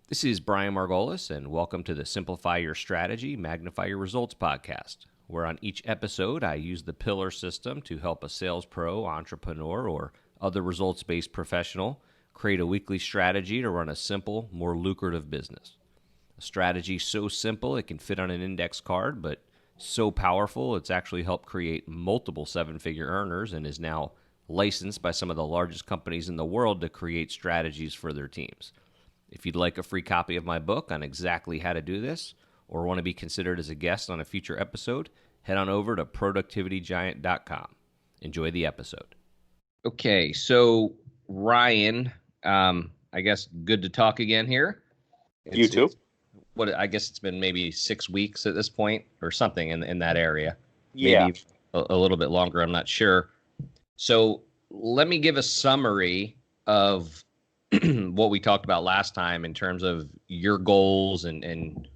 This is Brian Margolis, and welcome to the Simplify Your Strategy, Magnify Your Results podcast, where on each episode I use the pillar system to help a sales pro, entrepreneur, or other results-based professional create a weekly strategy to run a simple, more lucrative business. A strategy so simple it can fit on an index card, but so powerful it's actually helped create multiple seven-figure earners and is now licensed by some of the largest companies in the world to create strategies for their teams. If you'd like a free copy of my book on exactly how to do this, or want to be considered as a guest on a future episode, head on over to productivitygiant.com. Enjoy the episode. Okay, so Ryan, I guess good to talk again here. You too. I guess it's been maybe 6 weeks at this point or something in that area. Yeah. Maybe a little bit longer, I'm not sure. So let me give a summary of what we talked about last time in terms of your goals and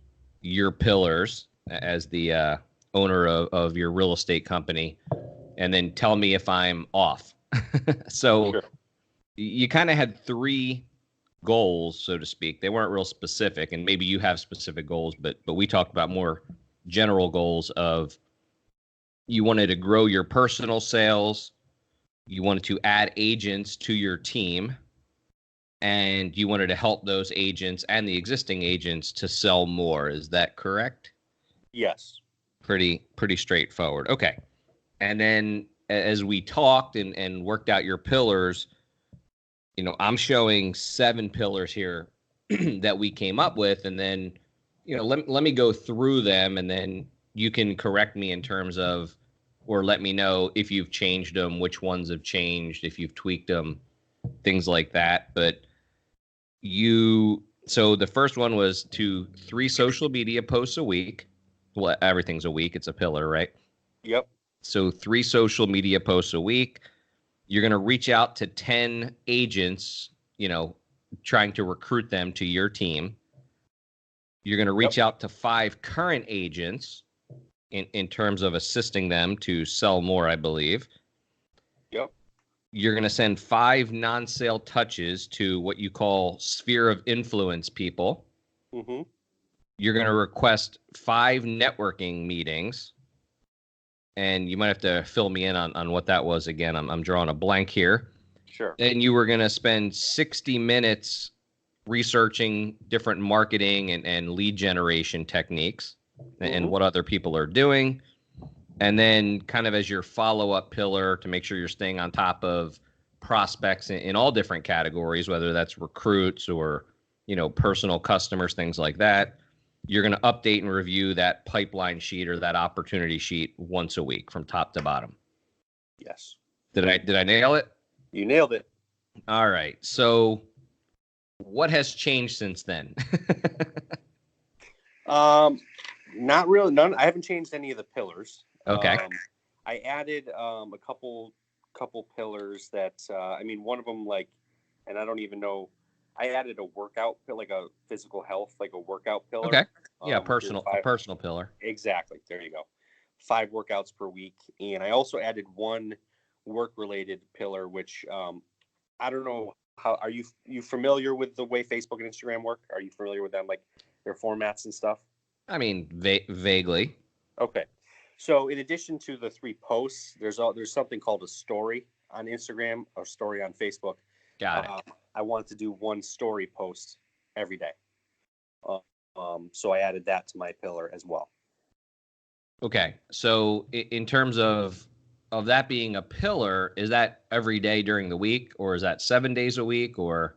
your pillars as the owner of your real estate company, and then tell me if I'm off. So sure. You kind of had 3 goals, so to speak. They weren't real specific, and maybe you have specific goals, but we talked about more general goals of you wanted to grow your personal sales, you wanted to add agents to your team, and you wanted to help those agents and the existing agents to sell more. Is that correct? Yes. Pretty straightforward. Okay. And then as we talked and worked out your pillars, I'm showing 7 pillars here that we came up with. And then, let me go through them, and then you can correct me in terms of, or let me know if you've changed them, which ones have changed, if you've tweaked them, things like that. But so the first one was to 3 social media posts a week. Well, everything's a week. It's a pillar, right? Yep. So 3 social media posts a week. You're going to reach out to 10 agents, trying to recruit them to your team. You're going to reach out to 5 current agents in terms of assisting them to sell more, I believe. Yep. You're going to send 5 non-sale touches to what you call sphere of influence people. Mm-hmm. You're going to request 5 networking meetings. And you might have to fill me in on what that was again. I'm drawing a blank here. Sure. And you were going to spend 60 minutes researching different marketing and lead generation techniques and what other people are doing. And then kind of as your follow-up pillar to make sure you're staying on top of prospects in all different categories, whether that's recruits or, personal customers, things like that, you're going to update and review that pipeline sheet or that opportunity sheet once a week from top to bottom. Yes. Did I nail it? You nailed it. All right. So what has changed since then? Not really. None. I haven't changed any of the pillars. Okay. I added a couple pillars that one of them, and I don't even know. I added a workout, like a physical health, like a workout pillar. Okay. Yeah, a personal pillar. Exactly. There you go. 5 workouts per week, and I also added 1 work-related pillar, which I don't know. How are you familiar with the way Facebook and Instagram work? Are you familiar with them, like their formats and stuff? I mean, vaguely. Okay. So in addition to the 3 posts, there's something called a story on Instagram or story on Facebook. Got it. I wanted to do 1 story post every day. So I added that to my pillar as well. Okay. So in terms of that being a pillar, is that every day during the week, or is that 7 days a week, or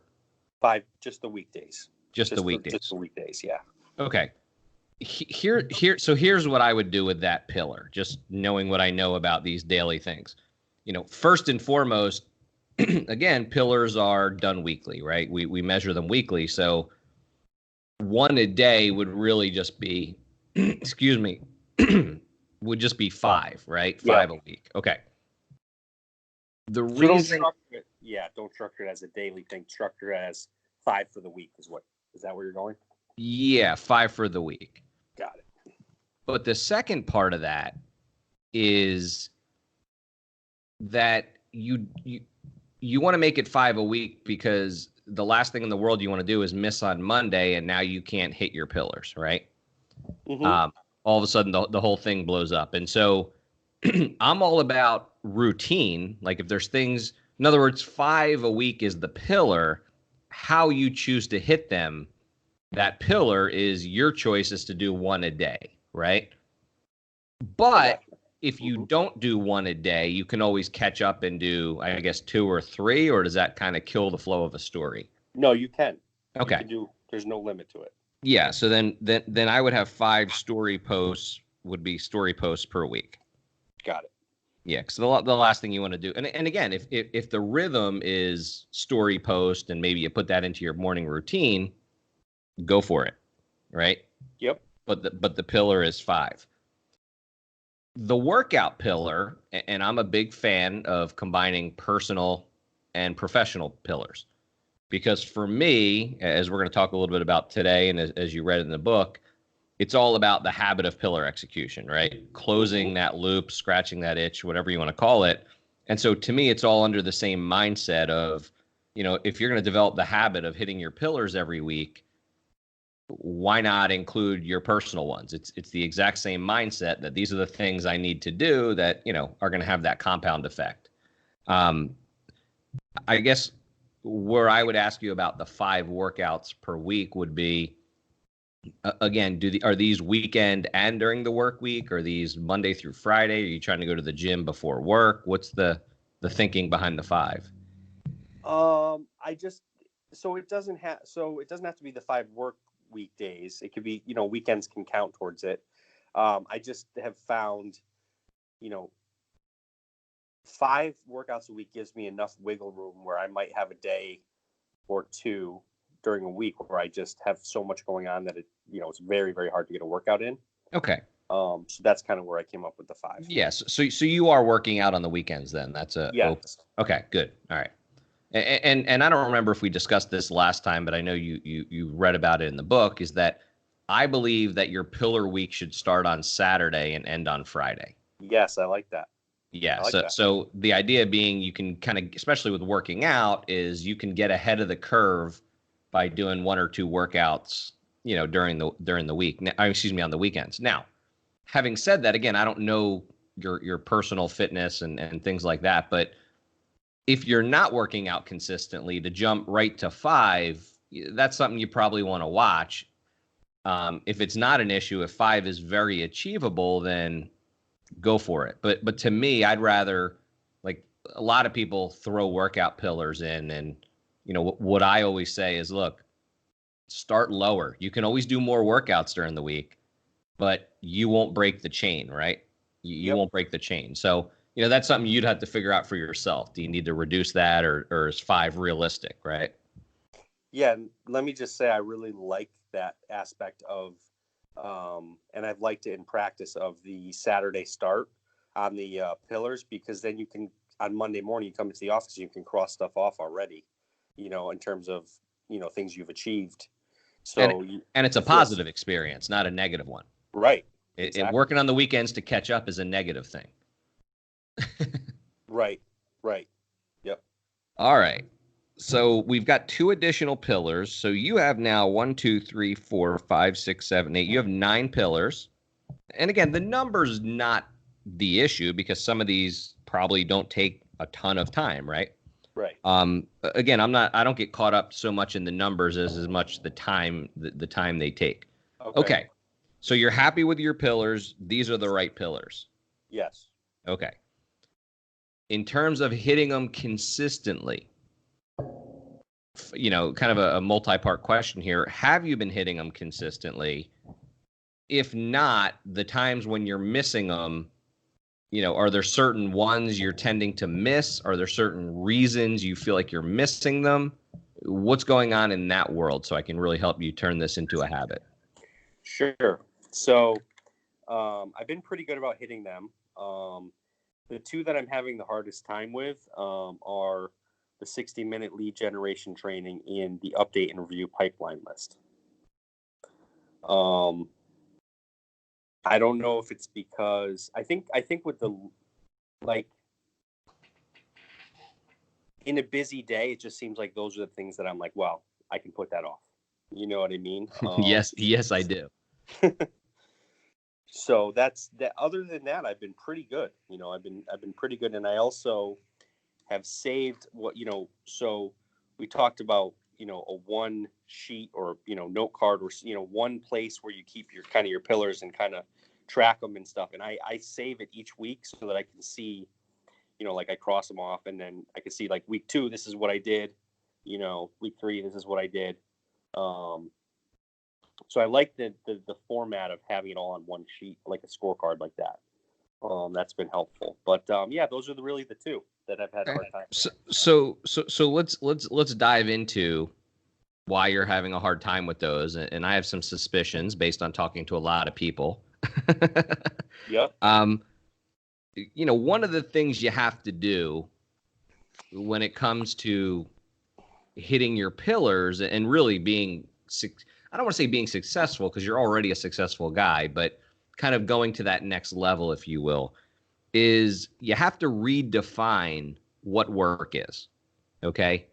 5, just the weekdays? Just the weekdays. Just the weekdays, yeah. Okay. So here's what I would do with that pillar, just knowing what I know about these daily things. First and foremost, again, pillars are done weekly, right? We measure them weekly. So 1 a day would really just be, excuse me, would just be 5, right? 5 a week. Okay. The reason, don't structure it as a daily thing. Structure it as 5 for the week. Is that where you're going? Yeah, 5 for the week. Got it. But the second part of that is that you want to make it 5 a week because the last thing in the world you want to do is miss on Monday and now you can't hit your pillars, right? Mm-hmm. All of a sudden the whole thing blows up. And so I'm all about routine. Like if there's things, in other words, 5 a week is the pillar. How you choose to hit them, that pillar is your choice is to do 1 a day, right? But if you don't do 1 a day, you can always catch up and do, I guess, 2 or 3, or does that kind of kill the flow of a story? No, you can. Okay. You can do. There's no limit to it. Yeah. So then I would have 5 story posts would be story posts per week. Got it. Yeah, because the last thing you want to do, and again, if the rhythm is story post and maybe you put that into your morning routine, go for it, right? Yep. But the pillar is 5. The workout pillar, and I'm a big fan of combining personal and professional pillars, because for me, as we're going to talk a little bit about today, and as you read in the book, it's all about the habit of pillar execution, right? Closing that loop, scratching that itch, whatever you want to call it. And so to me, it's all under the same mindset of, if you're going to develop the habit of hitting your pillars every week, why not include your personal ones? It's the exact same mindset that these are the things I need to do that, are going to have that compound effect. I guess where I would ask you about the 5 workouts per week would be, again, are these weekend and during the work week? Are these Monday through Friday? Are you trying to go to the gym before work? What's the thinking behind the 5? It doesn't have to be the 5 work weekdays. It could be, weekends can count towards it. I just have found, 5 workouts a week gives me enough wiggle room where I might have a day or 2 during a week where I just have so much going on that it's very, very hard to get a workout in. Okay. So that's kind of where I came up with the 5. Yes. So you are working out on the weekends then? That's yes. Okay, good. All right. And I don't remember if we discussed this last time, but I know you read about it in the book, is that I believe that your pillar week should start on Saturday and end on Friday. Yes, I like that. Yeah. Like that. So the idea being you can kind of, especially with working out, is you can get ahead of the curve by doing 1 or 2 workouts, during the week. On the weekends. Now, having said that, again, I don't know your personal fitness and things like that, but if you're not working out consistently, to jump right to 5, that's something you probably want to watch. If it's not an issue, if 5 is very achievable, then go for it. But to me, I'd rather, like a lot of people throw workout pillars in, and what I always say is, look, start lower. You can always do more workouts during the week, but you won't break the chain, right? You won't break the chain. So, that's something you'd have to figure out for yourself. Do you need to reduce that, or is 5 realistic, right? Yeah, and let me just say I really like that aspect of, and I've liked it in practice, of the Saturday start on the pillars, because then you can, on Monday morning, you come into the office, you can cross stuff off already, in terms of, things you've achieved. So and it's a positive experience, not a negative one. Right. Exactly. Working on the weekends to catch up is a negative thing. Right. Yep. All right. So we've got 2 additional pillars. So you have now 1, 2, 3, 4, 5, 6, 7, 8. You have 9 pillars. And again, the number's not the issue, because some of these probably don't take a ton of time, right? Right. Again, I don't get caught up so much in the numbers as much the time they take. Okay. So you're happy with your pillars. These are the right pillars. Yes. Okay. In terms of hitting them consistently, kind of a multi-part question here. Have you been hitting them consistently? If not, the times when you're missing them, are there certain ones you're tending to miss? Are there certain reasons you feel like you're missing them? What's going on in that world, so I can really help you turn this into a habit? Sure. So I've been pretty good about hitting them. The 2 that I'm having the hardest time with are the 60-minute lead generation training and the update and review pipeline list. I don't know if it's because I think with the, like, in a busy day, it just seems like those are the things that I'm like, well, I can put that off. You know what I mean? Yes, I do. So that's that. Other than that, I've been pretty good. I've been pretty good, and I also have saved So we talked about a one sheet or note card or one place where you keep your kind of your pillars and kind of track them and stuff. And I save it each week so that I can see, like I cross them off, and then I can see like week 2, this is what I did. Week 3, this is what I did. So I like the format of having it all on one sheet, like a scorecard like that. That's been helpful. But yeah, those are really the two that I've had a hard time. So let's dive into why you're having a hard time with those. And I have some suspicions based on talking to a lot of people. Yep. One of the things you have to do when it comes to hitting your pillars and really being, I don't want to say being successful because you're already a successful guy, but kind of going to that next level, if you will, is you have to redefine what work is. Okay.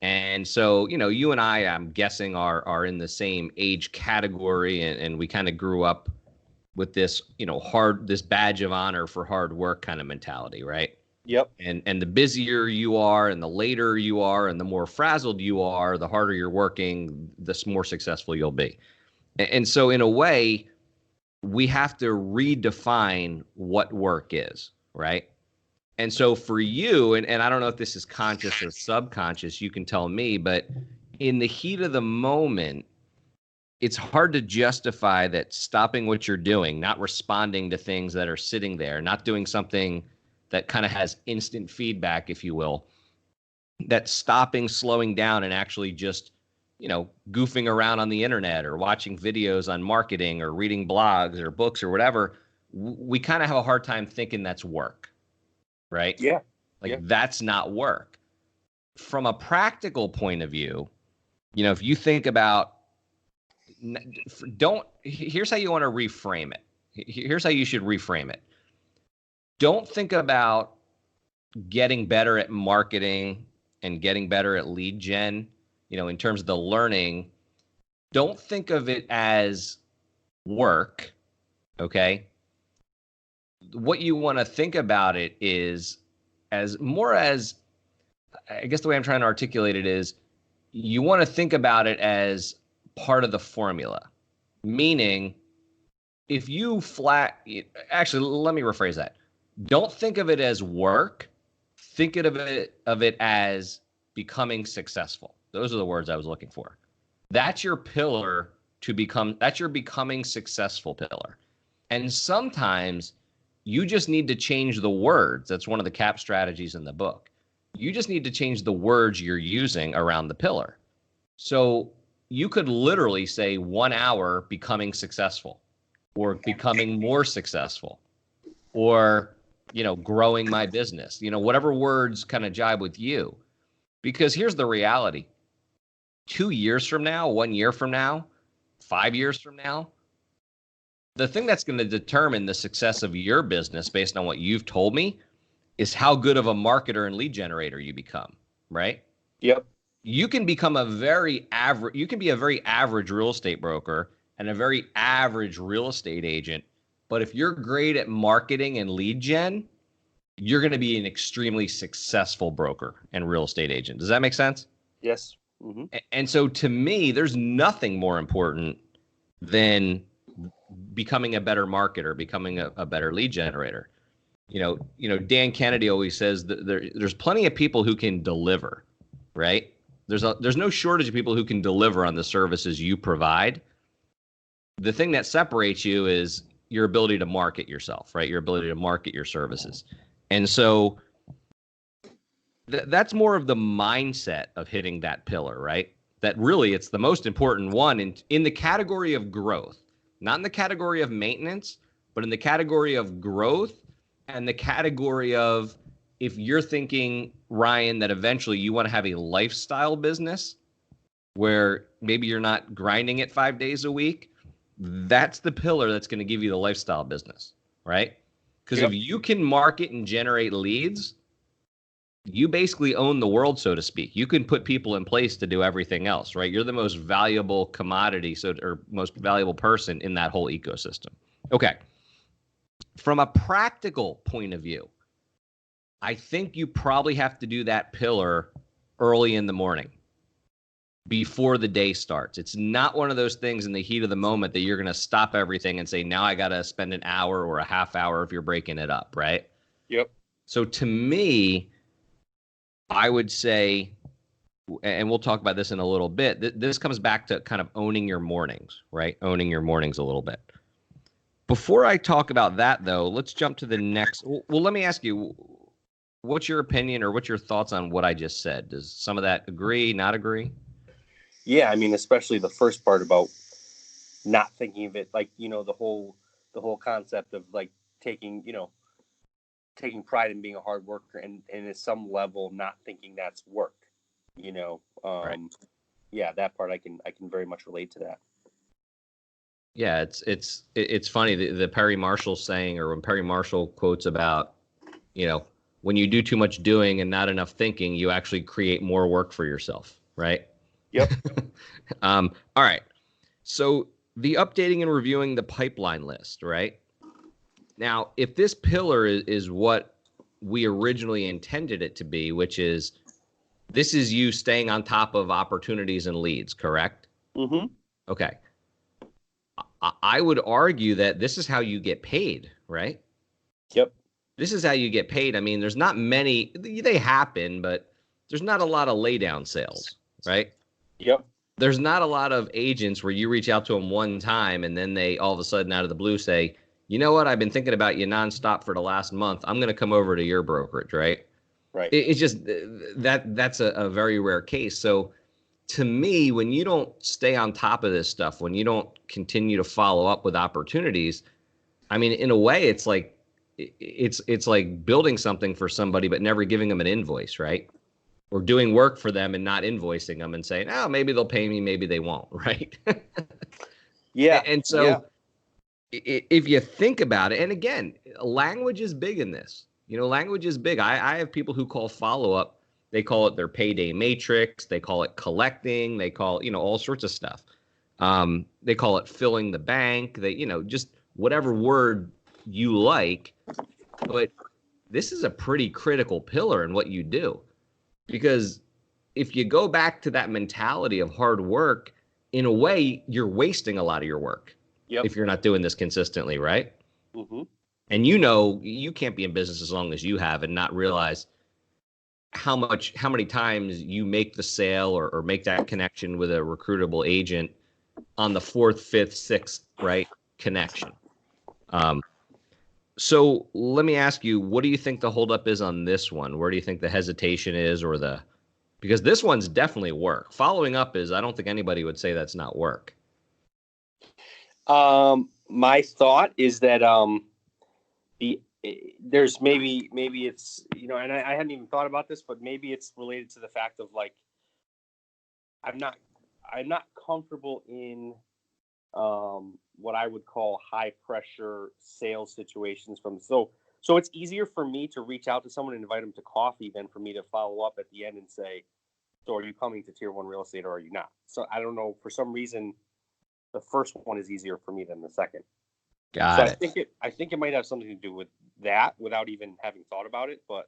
And so, you and I, I'm guessing are in the same age category, and we kind of grew up with this, this badge of honor for hard work kind of mentality, right? Yep. And the busier you are and the later you are and the more frazzled you are, the harder you're working, the more successful you'll be. And so in a way, we have to redefine what work is, right? And so for you, and I don't know if this is conscious or subconscious, you can tell me, but in the heat of the moment, it's hard to justify that stopping what you're doing, not responding to things that are sitting there, not doing something that kind of has instant feedback, if you will, that stopping, slowing down, and actually just, goofing around on the internet or watching videos on marketing or reading blogs or books or whatever, we kind of have a hard time thinking that's work, right? Yeah. That's not work. From a practical point of view, if you think about, here's how you want to reframe it. Here's how you should reframe it. Don't think about getting better at marketing and getting better at lead gen, in terms of the learning. Don't think of it as work, okay? What you want to think about it is as more as, I guess the way I'm trying to articulate it is, you want to think about it as part of the formula. Meaning, if you actually, let me rephrase that. Don't think of it as work. Think of it as becoming successful. Those are the words I was looking for. That's your pillar that's your becoming successful pillar. And sometimes you just need to change the words. That's one of the CAP strategies in the book. You just need to change the words you're using around the pillar. So you could literally say 1 hour becoming successful, or becoming more successful, or, growing my business, whatever words kind of jibe with you. Because here's the reality. 2 years from now, 1 year from now, 5 years from now, the thing that's going to determine the success of your business based on what you've told me is how good of a marketer and lead generator you become, right? Yep. You can become a very average real estate broker and a very average real estate agent. But if you're great at marketing and lead gen, you're going to be an extremely successful broker and real estate agent. Does that make sense? Yes. Mm-hmm. And so to me, there's nothing more important than becoming a better marketer, becoming a better lead generator. Dan Kennedy always says that there's plenty of people who can deliver, right? There's no shortage of people who can deliver on the services you provide. The thing that separates you is your ability to market yourself, right? Your ability to market your services. And so that's more of the mindset of hitting that pillar, right? That really it's the most important one in the category of growth, not in the category of maintenance, but in the category of growth and the category of, if you're thinking, Ryan, that eventually you want to have a lifestyle business where maybe you're not grinding it 5 days a week, that's the pillar that's going to give you the lifestyle business, right? Because if you can market and generate leads, you basically own the world, so to speak. You can put people in place to do everything else, right? You're the most valuable commodity, or most valuable person in that whole ecosystem. Okay. From a practical point of view, I think you probably have to do that pillar early in the morning before the day starts. It's not one of those things in the heat of the moment that you're going to stop everything and say, now I got to spend an hour or a half hour if you're breaking it up, right? Yep. So to me, I would say, and we'll talk about this in a little bit, this comes back to kind of owning your mornings, right? Owning your mornings a little bit. Before I talk about that, though, let's jump to the next. Well, let me ask you, what's your opinion or what's your thoughts on what I just said? Does some of that agree, not agree? Yeah, I mean, especially the first part about not thinking of it like, the whole concept of like taking pride in being a hard worker and at some level not thinking that's work. Right. Yeah, that part I can very much relate to that. Yeah, it's funny the Perry Marshall saying, or when Perry Marshall quotes about, when you do too much doing and not enough thinking, you actually create more work for yourself, right? Yep. All right. So the updating and reviewing the pipeline list, right? Now, if this pillar is what we originally intended it to be, which is this is you staying on top of opportunities and leads, correct? Mm-hmm. Okay. I would argue that this is how you get paid, right? Yep. This is how you get paid. I mean, there's not many, they happen, but there's not a lot of laydown sales, right? Yep. There's not a lot of agents where you reach out to them one time and then they all of a sudden out of the blue say, you know what, I've been thinking about you nonstop for the last month. I'm going to come over to your brokerage, right? Right. It's just that's a very rare case. So to me, when you don't stay on top of this stuff, when you don't continue to follow up with opportunities, I mean, in a way, it's like building something for somebody but never giving them an invoice, right? Or doing work for them and not invoicing them and saying, oh, maybe they'll pay me, maybe they won't, right? Yeah. And so if you think about it, and again, language is big in this. Language is big. I have people who call follow-up, they call it their payday matrix, they call it collecting, they call, all sorts of stuff. They call it filling the bank, they, just whatever word you like. But this is a pretty critical pillar in what you do. Because if you go back to that mentality of hard work, in a way, you're wasting a lot of your work. Yep. If you're not doing this consistently, right? Mm-hmm. And you can't be in business as long as you have and not realize how many times you make the sale or make that connection with a recruitable agent on the fourth, fifth, sixth, right, connection. So let me ask you, what do you think the holdup is on this one? Where do you think the hesitation is, because this one's definitely work. Following up is, I don't think anybody would say that's not work. My thought is that there's maybe it's and I hadn't even thought about this, but maybe it's related to the fact of like I'm not comfortable in what I would call high pressure sales situations so it's easier for me to reach out to someone and invite them to coffee than for me to follow up at the end and say, so are you coming to Tier 1 real estate or are you not? So I don't know, for some reason the first one is easier for me than the second. Got it. I think it might have something to do with that without even having thought about it, but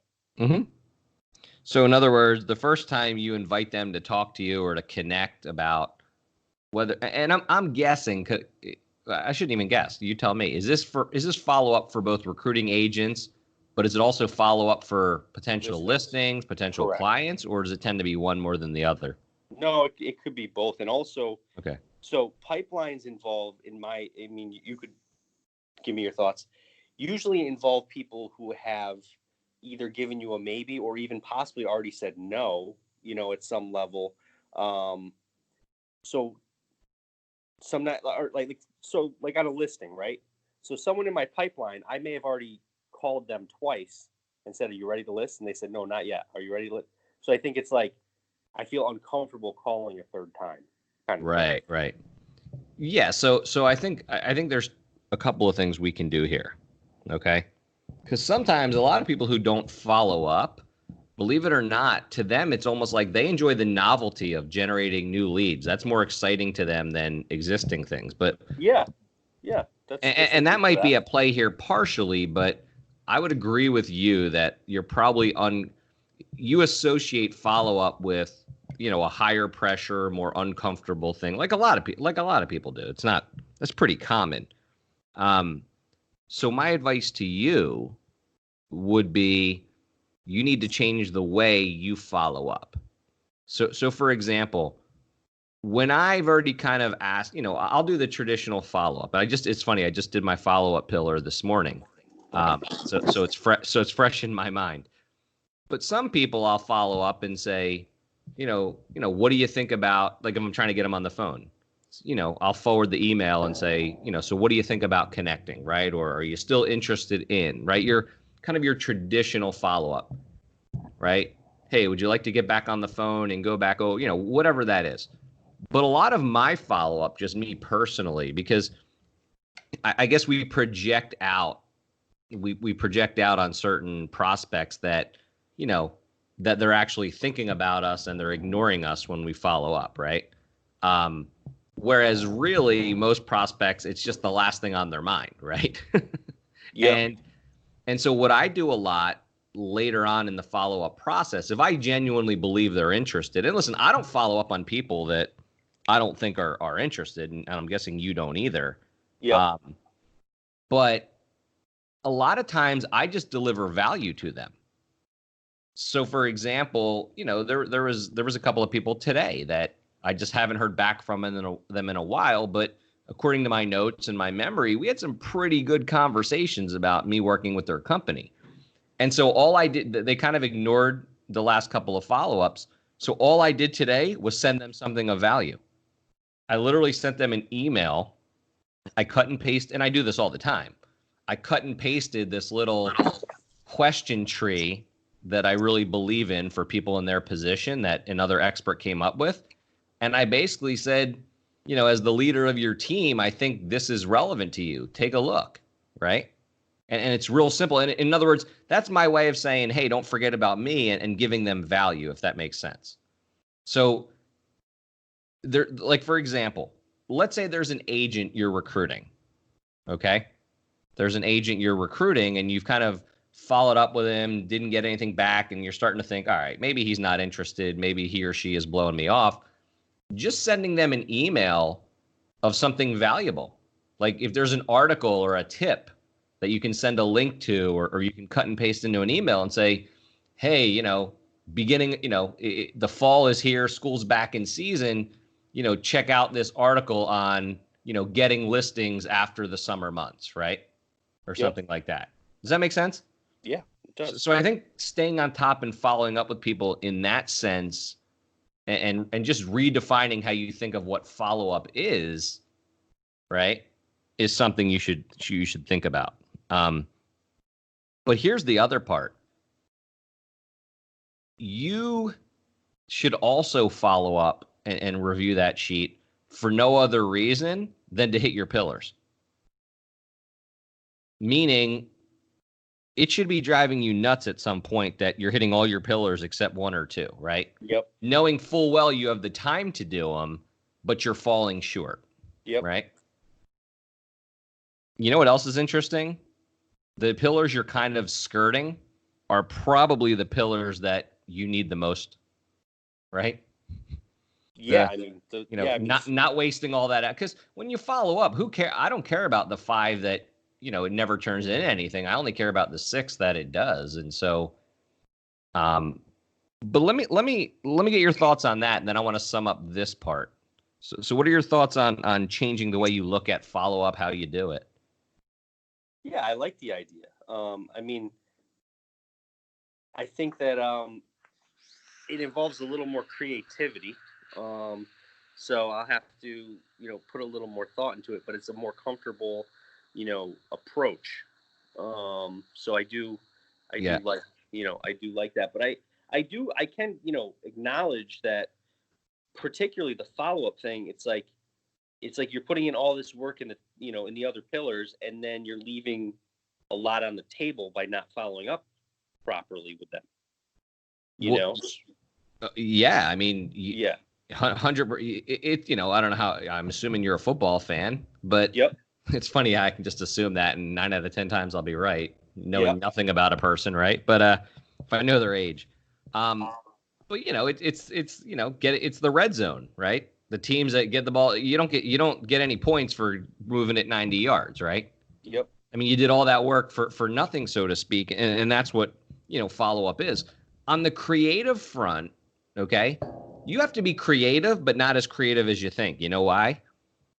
So in other words, the first time you invite them to talk to you or to connect about whether, and I'm guessing, I shouldn't even guess. You tell me. Is this follow up for both recruiting agents, but is it also follow up for potential listings, potential Correct. clients, or does it tend to be one more than the other? No, it could be both, and also okay. So pipelines involve, you could give me your thoughts. Usually involve people who have either given you a maybe or even possibly already said no, at some level. So some that are like on a listing, right? So someone in my pipeline, I may have already called them twice and said, "Are you ready to list?" And they said, "No, not yet. Are you ready to list?" So I think it's like I feel uncomfortable calling a third time. Right. Yeah. So I think there's a couple of things we can do here. Okay. Because sometimes a lot of people who don't follow up believe it or not, to them, it's almost like they enjoy the novelty of generating new leads. That's more exciting to them than existing things. But Yeah, yeah, there's some and that truth to might be that. at play here partially, but I would agree with you that you're probably you associate follow up with, a higher pressure, more uncomfortable thing, like a lot of people do. That's pretty common. So my advice to you would be, you need to change the way you follow up. So for example, when I've already kind of asked, I'll do the traditional follow up. It's funny. I just did my follow up pillar this morning. So it's fresh. So it's fresh in my mind. But some people I'll follow up and say, what do you think about, like, if I'm trying to get them on the phone, I'll forward the email and say, so what do you think about connecting, right? Or are you still interested in, right? Your kind of your traditional follow up, right? Hey, would you like to get back on the phone and go back? Oh, whatever that is. But a lot of my follow up, just me personally, because I guess we project out on certain prospects that, that they're actually thinking about us and they're ignoring us when we follow up, right? Whereas really most prospects, it's just the last thing on their mind, right? Yeah. And so what I do a lot later on in the follow-up process, if I genuinely believe they're interested, and listen, I don't follow up on people that I don't think are interested, and I'm guessing you don't either. Yep. But a lot of times I just deliver value to them. So for example, there was a couple of people today that I just haven't heard back from them in a while, but according to my notes and my memory, we had some pretty good conversations about me working with their company. And so all I did, they kind of ignored the last couple of follow-ups. So all I did today was send them something of value. I literally sent them an email. I cut and paste, and I do this all the time. I cut and pasted this little question tree that I really believe in for people in their position that another expert came up with. And I basically said, as the leader of your team, I think this is relevant to you. Take a look, right? And it's real simple. And in other words, that's my way of saying, hey, don't forget about me, and giving them value, if that makes sense. So there, like, for example, let's say there's an agent you're recruiting. Okay. There's an agent you're recruiting and you've kind of followed up with him, didn't get anything back. And you're starting to think, all right, maybe he's not interested. Maybe he or she is blowing me off. Just sending them an email of something valuable. Like if there's an article or a tip that you can send a link to, or you can cut and paste into an email and say, hey, beginning, the fall is here, school's back in season, check out this article on, getting listings after the summer months, right? Or something like that. Does that make sense? Yeah, it does. So I think staying on top and following up with people in that sense, and just redefining how you think of what follow-up is, right, is something you should think about. But here's the other part. You should also follow up and review that sheet for no other reason than to hit your pillars. Meaning, it should be driving you nuts at some point that you're hitting all your pillars except one or two, right? Yep. Knowing full well you have the time to do them, but you're falling short. Yep. Right? You know what else is interesting? The pillars you're kind of skirting are probably the pillars that you need the most, right? Yeah, not wasting all that out. Because when you follow up, who care? I don't care about the 5 that, it never turns into anything. I only care about the 6 that it does. And so, but let me get your thoughts on that, and then I want to sum up this part. So what are your thoughts on changing the way you look at follow up, how you do it? Yeah, I like the idea. I think that it involves a little more creativity. So I'll have to, put a little more thought into it, but it's a more comfortable, approach. So I do like, I do like that, but I can, acknowledge that, particularly the follow-up thing. It's like you're putting in all this work in the, in the other pillars, and then you're leaving a lot on the table by not following up properly with them. you know? Yeah, I mean, Yeah. 100. You know, I don't know how. I'm assuming you're a football fan, but Yep. it's funny how I can just assume that, and 9 out of 10 times I'll be right, knowing Yep. nothing about a person, right? But if I know their age, but you know, it's you know, it's the red zone, right? The teams that get the ball, you don't get any points for moving it 90 yards, right? Yep. I mean, you did all that work for nothing, so to speak, and that's what, you know, follow up is. On the creative front, okay, you have to be creative, but not as creative as you think. You know why?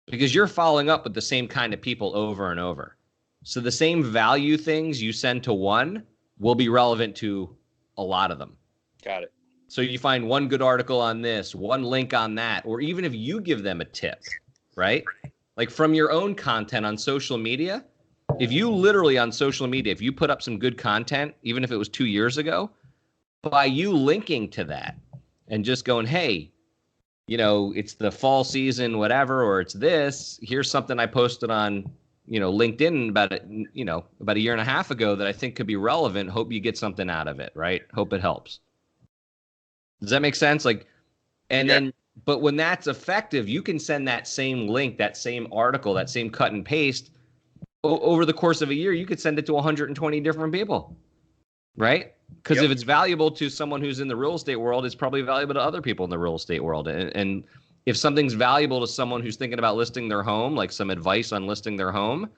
Because you're following up with the same kind of people over and over. So the same value things you send to one will be relevant to a lot of them. Got it. So you find one good article on this, one link on that, or even if you give them a tip, right? Like from your own content on social media, if you literally on social media, if you put up some good content, even if it was 2 years ago, by you linking to that and just going, hey, you know, it's the fall season, whatever, or it's this, here's something I posted on, you know, LinkedIn about it, you know, about a year and a half ago that I think could be relevant. Hope you get something out of it, right? Hope it helps. Does that make sense? Like, and Yeah. then, but when that's effective, you can send that same link, that same article, that same cut and paste over the course of a year. You could send it to 120 different people, right? Because if it's valuable to someone who's in the real estate world, it's probably valuable to other people in the real estate world. And if something's valuable to someone who's thinking about listing their home, like some advice on listing their home,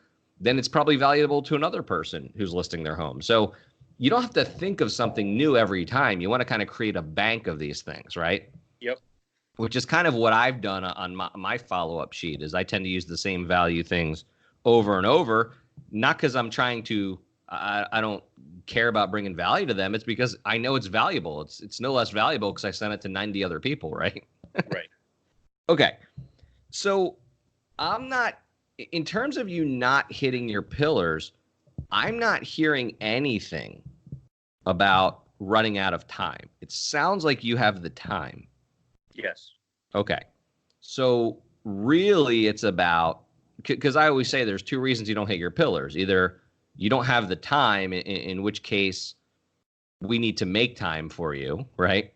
then it's probably valuable to another person who's listing their home. So you don't have to think of something new every time. You want to kind of create a bank of these things, right? Yep. Which is kind of what I've done on my follow-up sheet is I tend to use the same value things over and over, not because I'm trying to, I don't care about bringing value to them. It's because I know it's valuable. It's no less valuable because I sent it to 90 other people, right? Right. Okay. So I'm not, in terms of you not hitting your pillars, I'm not hearing anything about running out of time. It sounds like you have the time. Yes. Okay. So really it's about, because I always say there's two reasons you don't hit your pillars. Either you don't have the time, in which case we need to make time for you, right?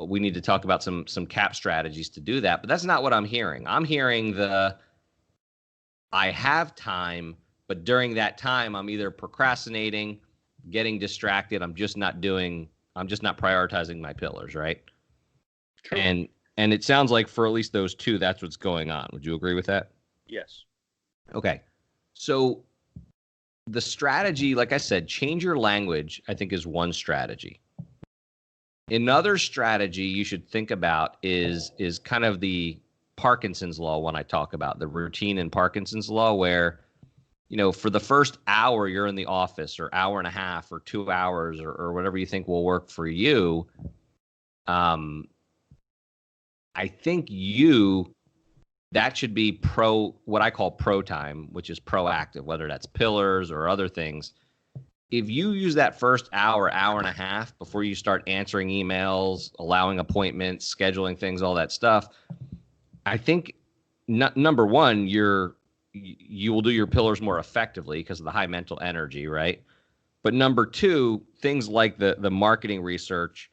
We need to talk about some cap strategies to do that, but that's not what I'm hearing. I'm hearing I have time, but during that time, I'm either procrastinating, getting distracted. I'm just not prioritizing my pillars, right? True. And it sounds like for at least those two, that's what's going on. Would you agree with that? Yes. Okay. So the strategy, like I said, change your language, I think is one strategy. Another strategy you should think about is kind of the Parkinson's law when I talk about the routine in Parkinson's law, where, you know, for the first hour you're in the office, or hour and a half, or 2 hours, or whatever you think will work for you. I think that should be what I call pro time, which is proactive, whether that's pillars or other things. If you use that first hour, hour and a half before you start answering emails, allowing appointments, scheduling things, all that stuff, I think number one, you will do your pillars more effectively because of the high mental energy, right? But number two, things like the marketing research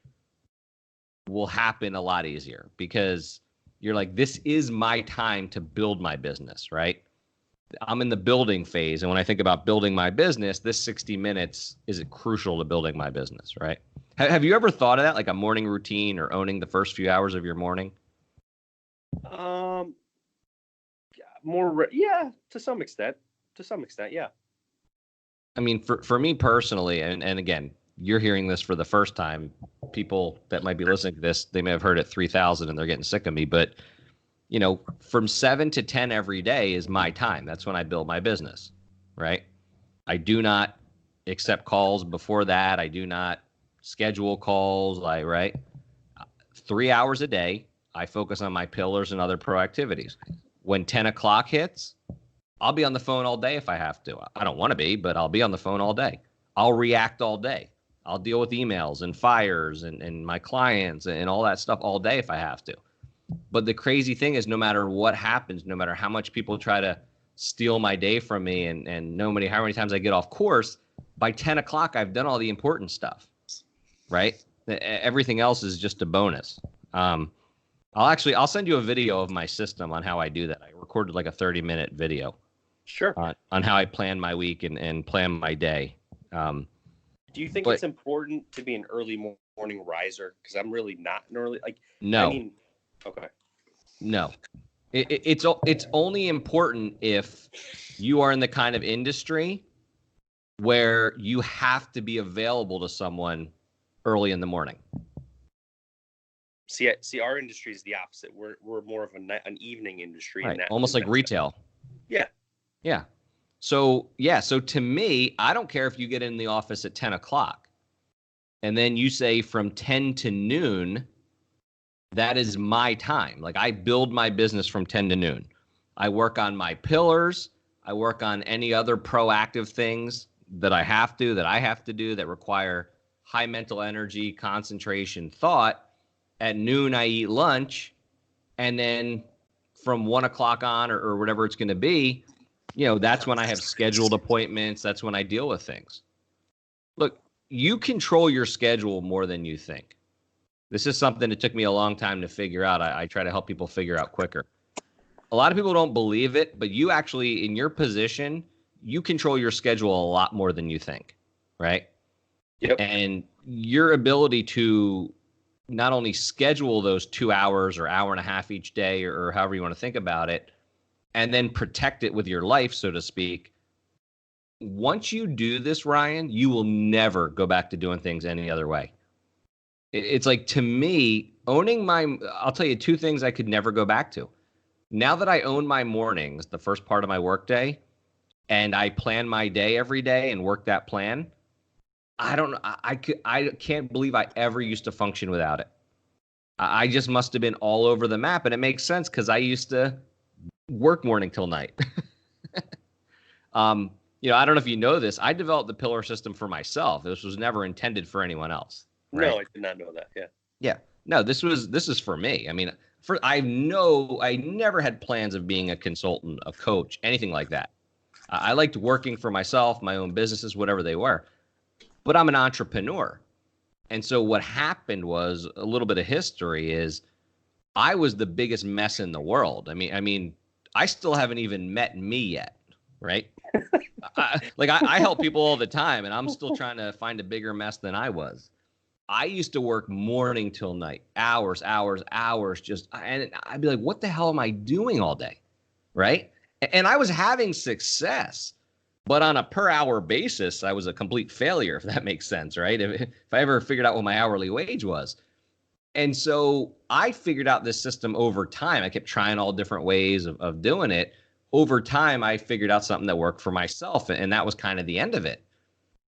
will happen a lot easier because you're like, this is my time to build my business, right? I'm in the building phase. And when I think about building my business, this 60 minutes is crucial to building my business, right? Have you ever thought of that, like a morning routine or owning the first few hours of your morning? Yeah, to some extent. Yeah. I mean, for me personally, and again, you're hearing this for the first time. People that might be listening to this, they may have heard it 3,000 and they're getting sick of me. But, you know, from 7 to 10 every day is my time. That's when I build my business, right? I do not accept calls before that. I do not schedule calls, right? 3 hours a day, I focus on my pillars and other pro activities. When 10 o'clock hits, I'll be on the phone all day if I have to. I don't want to be, but I'll be on the phone all day. I'll react all day. I'll deal with emails and fires and my clients and all that stuff all day if I have to. But the crazy thing is, no matter what happens, no matter how much people try to steal my day from me and no matter how many times I get off course, by 10 o'clock, I've done all the important stuff, right? Everything else is just a bonus. I'll send you a video of my system on how I do that. I recorded like a 30-minute video. Sure. On how I plan my week and plan my day. Do you think it's important to be an early morning riser? Because I'm really not an early. No. I mean, okay. No. It's only important if you are in the kind of industry where you have to be available to someone early in the morning. See, our industry is the opposite. We're more of an evening industry. Right. Almost like retail. Yeah. Yeah. So to me, I don't care if you get in the office at 10 o'clock and then you say from 10 to noon, that is my time. Like, I build my business from 10 to noon. I work on my pillars. I work on any other proactive things that I have to do that require high mental energy, concentration, thought. At noon, I eat lunch. And then from 1 o'clock on or whatever it's going to be, that's when I have scheduled appointments. That's when I deal with things. Look, you control your schedule more than you think. This is something that took me a long time to figure out. I try to help people figure out quicker. A lot of people don't believe it, but you actually, in your position, you control your schedule a lot more than you think, right? Yep. And your ability to not only schedule those 2 hours or hour and a half each day or however you want to think about it, and then protect it with your life, so to speak. Once you do this, Ryan, you will never go back to doing things any other way. It's like, to me, I'll tell you two things I could never go back to. Now that I own my mornings, the first part of my workday, and I plan my day every day and work that plan, I can't believe I ever used to function without it. I just must have been all over the map, and it makes sense because I used to work morning till night. I don't know if you know this. I developed the pillar system for myself. This was never intended for anyone else. Right? No, I did not know that. Yeah. Yeah. No, this is for me. I mean, I never had plans of being a consultant, a coach, anything like that. I liked working for myself, my own businesses, whatever they were. But I'm an entrepreneur. And so what happened was, a little bit of history is, I was the biggest mess in the world. I mean, I still haven't even met me yet, right? I help people all the time, and I'm still trying to find a bigger mess than I was. I used to work morning till night, hours, and I'd be like, what the hell am I doing all day, right? And I was having success, but on a per hour basis, I was a complete failure, if that makes sense, right? If I ever figured out what my hourly wage was. And so I figured out this system over time. I kept trying all different ways of doing it. Over time, I figured out something that worked for myself, and that was kind of the end of it.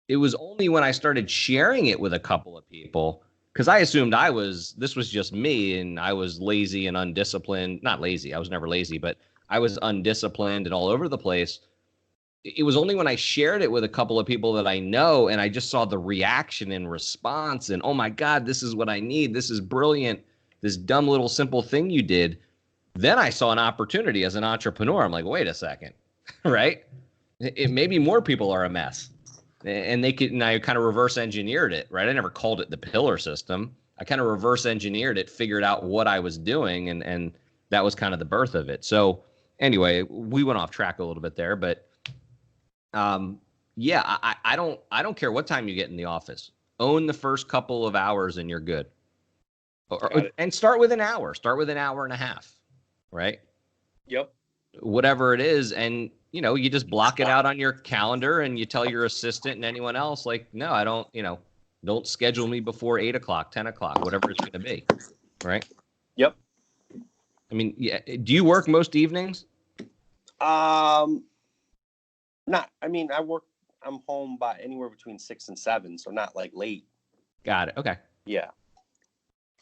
It was only when I started sharing it with a couple of people, because I assumed this was just me, and I was lazy and undisciplined. Not lazy, I was never lazy, but I was undisciplined and all over the place. It was only when I shared it with a couple of people that I know, and I just saw the reaction and response, and oh my God, this is what I need. This is brilliant. This dumb little simple thing you did. Then I saw an opportunity as an entrepreneur. I'm like, wait a second, right? Maybe more people are a mess. And I kind of reverse engineered it, right? I never called it the pillar system. I kind of reverse engineered it, figured out what I was doing, and that was kind of the birth of it. So anyway, we went off track a little bit there, but I don't care what time you get in the office. Own the first couple of hours and you're good. And start with an hour. Start with an hour and a half, right? Yep. Whatever it is, and you just block it out on your calendar, and you tell your assistant and anyone else, like, no, I don't, don't schedule me before 8 o'clock, 10 o'clock, whatever it's going to be, right? Yep. I mean, yeah. Do you work most evenings? Not. I mean, I'm home by anywhere between 6 and 7, so not like late. Got it. Okay. Yeah.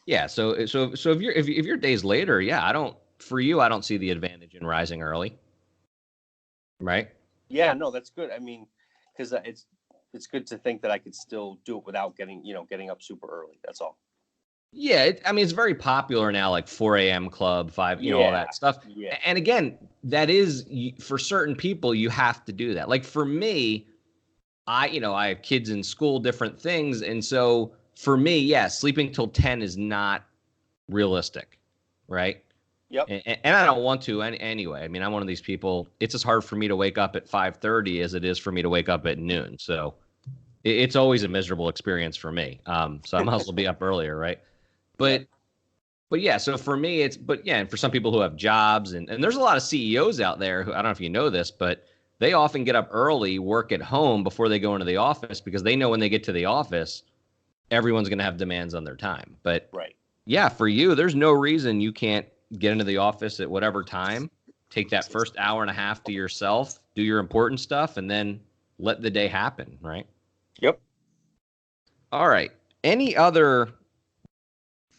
Yeah. So if your day's later, yeah, I don't see the advantage in rising early. Right. Yeah. No, that's good. I mean, because it's good to think that I could still do it without getting up super early. That's all. Yeah. It's very popular now, like 4 a.m. club, 5, all that stuff. Yeah. And again, that is, for certain people, you have to do that. Like for me, I have kids in school, different things. And so for me, yeah, sleeping till 10 is not realistic, right? Yep. And I don't want to anyway. I mean, I'm one of these people. It's as hard for me to wake up at 5:30 as it is for me to wake up at noon. So it's always a miserable experience for me. So I might as well be up earlier, right? But Yep. but yeah, so for me, and for some people who have jobs, and there's a lot of CEOs out there who, I don't know if you know this, but they often get up early, work at home before they go into the office because they know when they get to the office, everyone's going to have demands on their time. But Right. yeah, for you, there's no reason you can't get into the office at whatever time, take that first hour and a half to yourself, do your important stuff, and then let the day happen, right? Yep. All right. Any other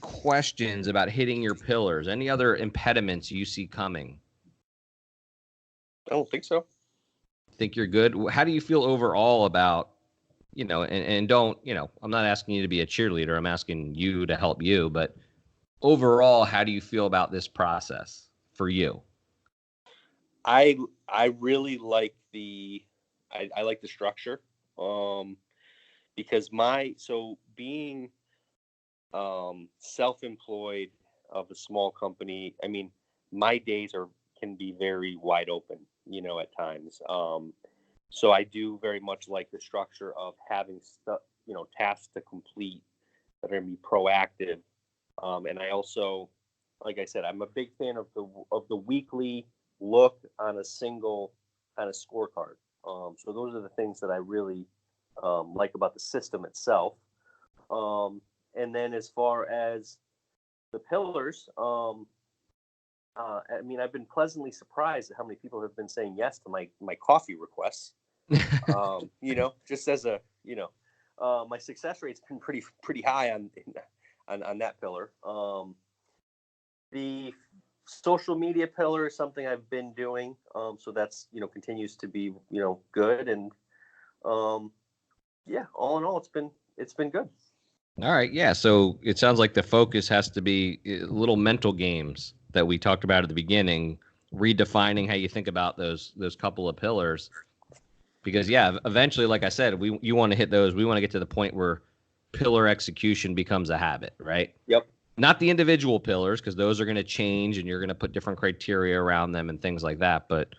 questions about hitting your pillars? Any other impediments you see coming? I don't think so. Think you're good? How do you feel overall about, and don't, I'm not asking you to be a cheerleader. I'm asking you to help you, but overall, how do you feel about this process for you? I really like I like the structure. Because being self-employed of a small company, I mean, my days can be very wide open, at times. So I do very much like the structure of having stuff, tasks to complete that are going to be proactive. And I also, like I said, I'm a big fan of the weekly look on a single kind of scorecard. So those are the things that I really like about the system itself. And then as far as the pillars, I mean, I've been pleasantly surprised at how many people have been saying yes to my coffee requests. Just as my success rate's been pretty high on that pillar. The social media pillar is something I've been doing. So that's, continues to be, good. And yeah, all in all, it's been good. All right. Yeah. So it sounds like the focus has to be little mental games that we talked about at the beginning, redefining how you think about those couple of pillars. Because yeah, eventually, like I said, you want to hit those. We want to get to the point where pillar execution becomes a habit, right? Yep. Not the individual pillars, because those are going to change and you're going to put different criteria around them and things like that. But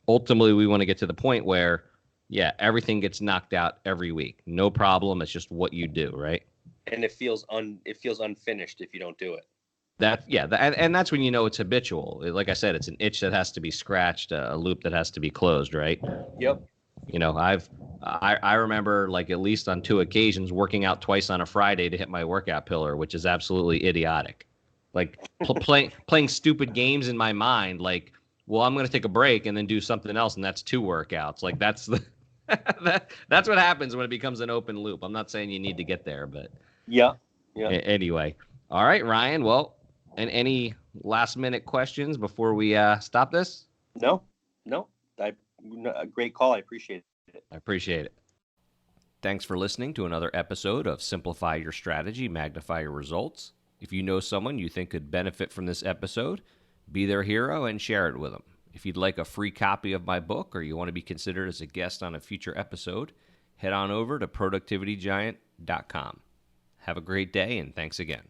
ultimately, we want to get to the point where, yeah, everything gets knocked out every week. No problem. It's just what you do, right? And it feels unfinished if you don't do it. And that's when you know it's habitual. Like I said, it's an itch that has to be scratched, a loop that has to be closed, right? Yep. I remember, like, at least on 2 occasions working out twice on a Friday to hit my workout pillar, which is absolutely idiotic. Like playing stupid games in my mind, like, well, I'm going to take a break and then do something else, and that's 2 workouts. Like that's that's what happens when it becomes an open loop. I'm not saying you need to get there, but yeah. Anyway, all right, Ryan. Well, and any last minute questions before we stop this? No. A great call. I appreciate it. I appreciate it. Thanks for listening to another episode of Simplify Your Strategy, Magnify Your Results. If you know someone you think could benefit from this episode, be their hero and share it with them. If you'd like a free copy of my book or you want to be considered as a guest on a future episode, head on over to productivitygiant.com. Have a great day, and thanks again.